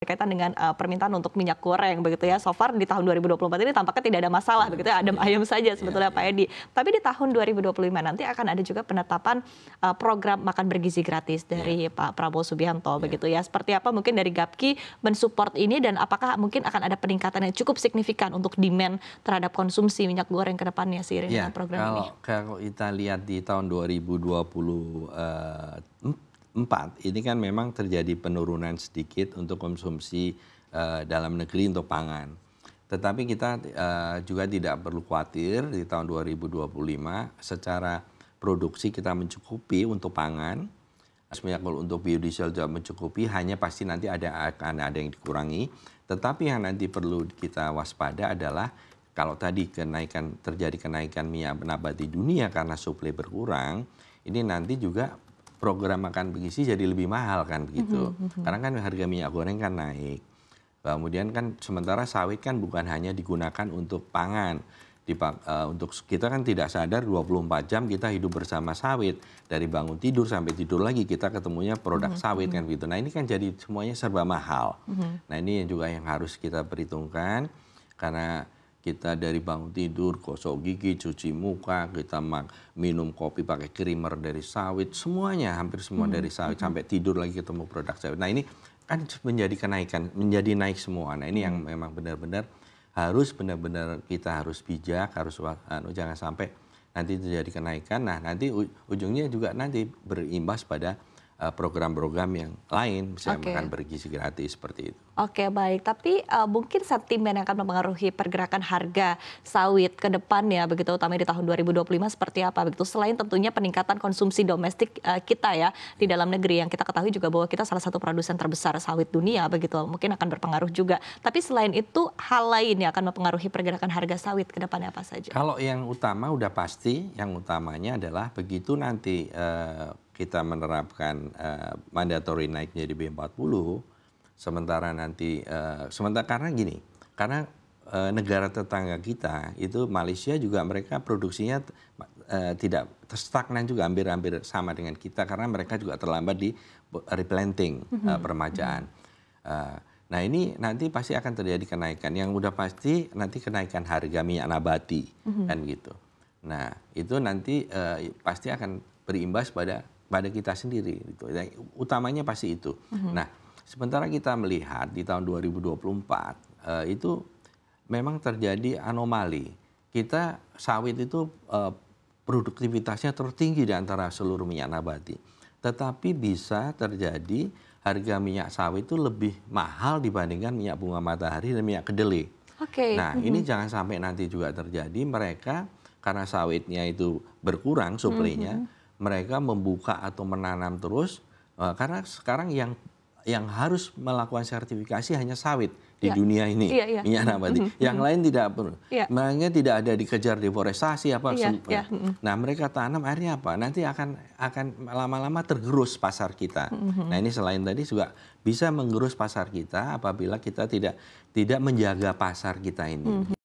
berkaitan dengan permintaan untuk minyak goreng begitu ya. So far di tahun 2024 ini tampaknya tidak ada masalah begitu ya, adem ayem saja sebetulnya Pak Edi. Tapi di tahun 2025 nanti akan ada juga penetapan program makan bergizi gratis dari Pak Prabowo Subianto begitu ya. Seperti apa mungkin dari Gapki mensupport ini dan apakah mungkin akan ada peningkatan yang cukup signifikan untuk demand terhadap konsumsi minyak goreng ke depannya seiring dengan program ini? Kalau kita lihat di tahun 2024 ini kan memang terjadi penurunan sedikit untuk konsumsi dalam negeri untuk pangan. Tetapi kita juga tidak perlu khawatir di tahun 2025 secara produksi kita mencukupi untuk pangan. Kalau untuk biodiesel juga mencukupi, hanya pasti nanti akan ada yang dikurangi. Tetapi yang nanti perlu kita waspada adalah kalau tadi terjadi kenaikan minyak nabati dunia karena suplai berkurang, ini nanti juga program makan bergizi jadi lebih mahal kan begitu. Karena kan harga minyak goreng kan naik. Kemudian kan sementara sawit kan bukan hanya digunakan untuk pangan. Untuk kita kan tidak sadar 24 jam kita hidup bersama sawit. Dari bangun tidur sampai tidur lagi kita ketemunya produk sawit kan begitu. Nah ini kan jadi semuanya serba mahal. Nah ini juga yang harus kita perhitungkan karena kita dari bangun tidur, gosok gigi, cuci muka, kita minum kopi pakai creamer dari sawit, semuanya hampir semua dari sawit, sampai tidur lagi ketemu produk sawit. Nah ini kan menjadi kenaikan, menjadi naik semua. Nah ini yang memang benar-benar kita harus bijak, jangan sampai nanti terjadi kenaikan. Nah nanti ujungnya juga nanti berimbas pada program-program yang lain, misalnya makan bergizi gratis seperti itu. Oke baik, tapi mungkin sentimen yang akan mempengaruhi pergerakan harga sawit ke depannya begitu, utama di tahun 2025 seperti apa begitu, selain tentunya peningkatan konsumsi domestik kita ya di dalam negeri yang kita ketahui juga bahwa kita salah satu produsen terbesar sawit dunia begitu, mungkin akan berpengaruh juga. Tapi selain itu hal lain yang akan mempengaruhi pergerakan harga sawit ke depannya apa saja? Kalau yang utama udah pasti, yang utamanya adalah begitu nanti kita menerapkan mandatory naik jadi B40, sementara nanti karena gini, karena negara tetangga kita itu Malaysia juga mereka produksinya tidak stagnan juga, hampir sama dengan kita karena mereka juga terlambat di replanting permajaan. Nah ini nanti pasti akan terjadi kenaikan, yang udah pasti nanti kenaikan harga minyak nabati kan gitu. Nah itu nanti pasti akan berimbas pada kita sendiri, gitu. Utamanya pasti itu. Nah, sementara kita melihat di tahun 2024 itu memang terjadi anomali. Kita sawit itu produktivitasnya tertinggi di antara seluruh minyak nabati. Tetapi bisa terjadi harga minyak sawit itu lebih mahal dibandingkan minyak bunga matahari dan minyak kedelai. Nah, ini jangan sampai nanti juga terjadi mereka karena sawitnya itu berkurang suplainya, mereka membuka atau menanam terus karena sekarang yang harus melakukan sertifikasi hanya sawit di dunia ini, minyak nabati. Yang lain tidak perlu. Makanya tidak ada dikejar deforestasi apa. Nah mereka tanam akhirnya apa? Nanti akan lama-lama tergerus pasar kita. Nah ini selain tadi juga bisa menggerus pasar kita apabila kita tidak menjaga pasar kita ini.